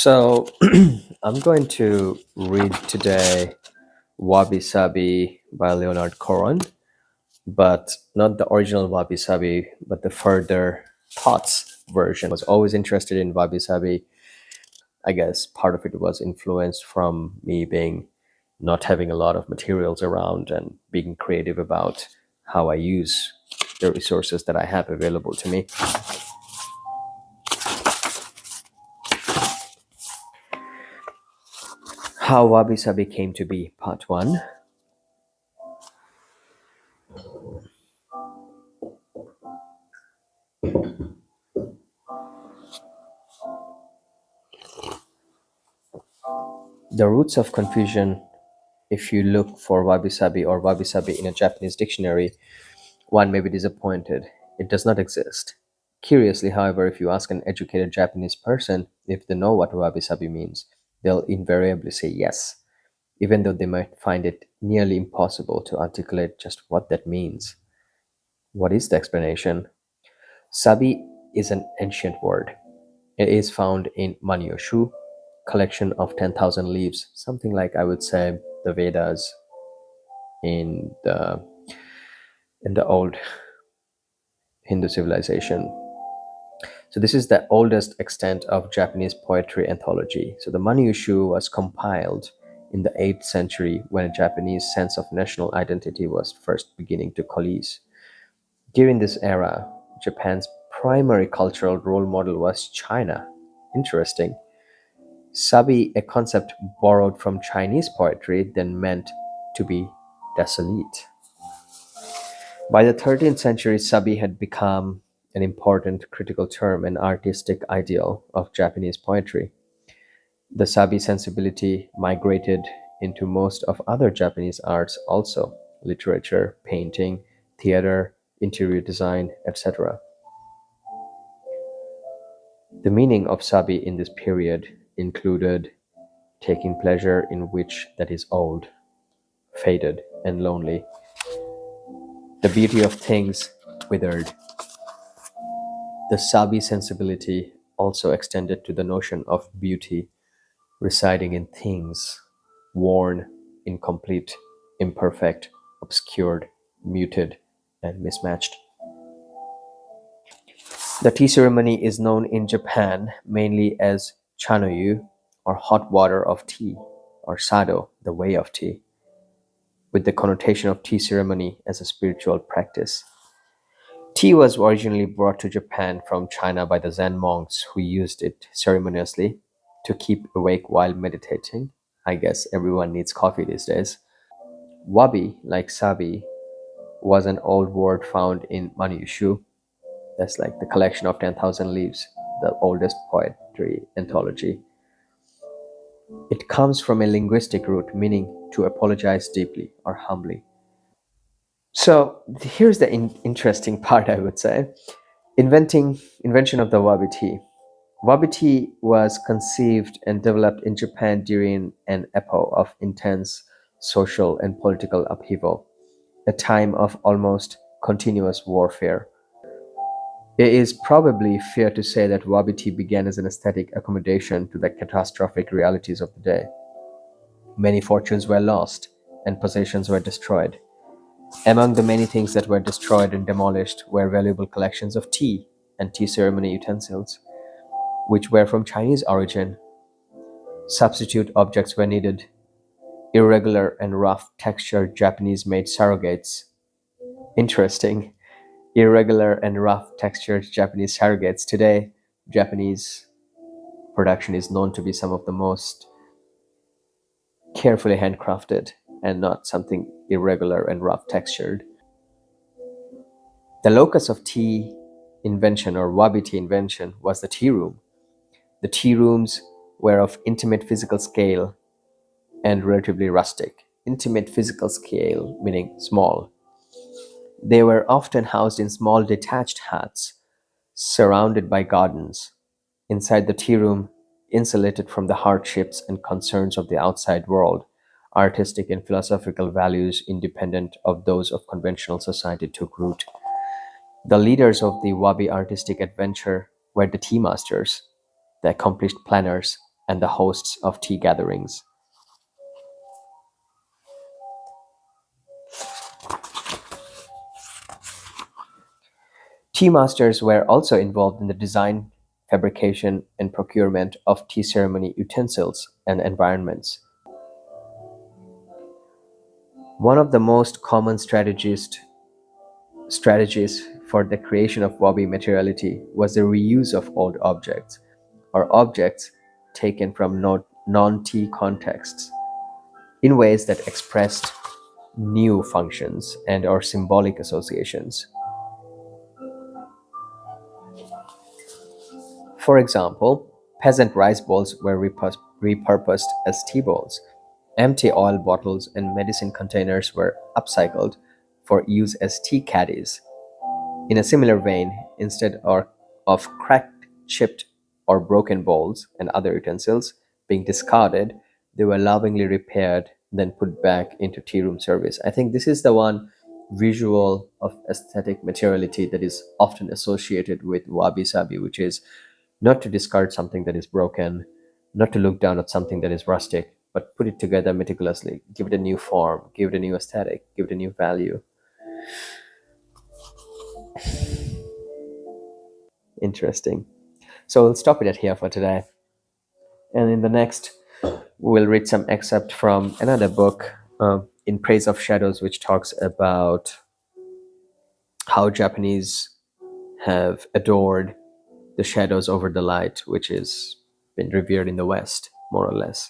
So I'm going to read today Wabi-Sabi by Leonard Cohen, but not the original Wabi-Sabi, but the further thoughts version. I was always interested in Wabi-Sabi. I guess part of it was influenced from me being not having a lot of materials around and being creative about how I use the resources that I have available to me. How Wabi-Sabi came to be, part one. The roots of confusion. If you look for wabi-sabi or wabi-sabi in a Japanese dictionary, one may be disappointed. It does not exist. Curiously, however, if you ask an educated Japanese person if they know what wabi-sabi means, they'll invariably say yes, even though they might find it nearly impossible to articulate just what that means. What is the explanation? Sabi is an ancient word. It is found in Manyoshu, collection of 10,000 leaves, something like, I would say, the Vedas in the old Hindu civilization. So this is the oldest extent of Japanese poetry anthology. So the Manyoshu was compiled in the 8th century when a Japanese sense of national identity was first beginning to coalesce. During this era, Japan's primary cultural role model was China. Interesting. Sabi, a concept borrowed from Chinese poetry, then meant to be desolate. By the 13th century, sabi had become an important critical term and artistic ideal of Japanese poetry. The sabi sensibility migrated into most of other Japanese arts also: literature, painting, theater, interior design, etc. The meaning of sabi in this period included taking pleasure in which that is old, faded, and lonely. The beauty of things withered. The sabi sensibility also extended to the notion of beauty residing in things worn, incomplete, imperfect, obscured, muted, and mismatched. The tea ceremony is known in Japan mainly as chanoyu, or hot water of tea, or sado, the way of tea, with the connotation of tea ceremony as a spiritual practice. Tea was originally brought to Japan from China by the Zen monks who used it ceremoniously to keep awake while meditating. I guess everyone needs coffee these days. Wabi, like sabi, was an old word found in Manyoshu. That's like the collection of 10,000 leaves, the oldest poetry anthology. It comes from a linguistic root meaning to apologize deeply or humbly. So here's the interesting part, I would say. Invention of the wabi tea. Wabi tea was conceived and developed in Japan during an epoch of intense social and political upheaval, a time of almost continuous warfare. It is probably fair to say that wabi tea began as an aesthetic accommodation to the catastrophic realities of the day. Many fortunes were lost and possessions were destroyed. Among the many things that were destroyed and demolished were valuable collections of tea and tea ceremony utensils, which were from Chinese origin. Substitute objects were needed: irregular and rough textured Japanese made surrogates. Interesting. Irregular and rough textured Japanese surrogates. Today, Japanese production is known to be some of the most carefully handcrafted and not something irregular and rough textured. The locus of tea invention, or wabi tea invention, was the tea room. The tea rooms were of intimate physical scale and relatively rustic. Intimate physical scale meaning small. They were often housed in small detached huts surrounded by gardens. Inside the tea room, insulated from the hardships and concerns of the outside world, artistic and philosophical values independent of those of conventional society took root. The leaders of the wabi artistic adventure were the tea masters, the accomplished planners, and the hosts of tea gatherings. Tea masters were also involved in the design, fabrication, and procurement of tea ceremony utensils and environments. One of the most common strategies for the creation of wabi materiality was the reuse of old objects, or objects taken from non tea contexts, in ways that expressed new functions and or symbolic associations. For example, peasant rice bowls were repurposed as tea bowls. Empty oil bottles and medicine containers were upcycled for use as tea caddies. In a similar vein, of cracked, chipped, or broken bowls and other utensils being discarded, they were lovingly repaired, then put back into tea room service. I think this is the one visual of aesthetic materiality that is often associated with wabi sabi, which is not to discard something that is broken, not to look down at something that is rustic, but put it together meticulously, give it a new form, give it a new aesthetic, give it a new value. Interesting. So we'll stop it at here for today. And in the next, we'll read some excerpt from another book, In Praise of Shadows, which talks about how Japanese have adored the shadows over the light, which is been revered in the West, more or less.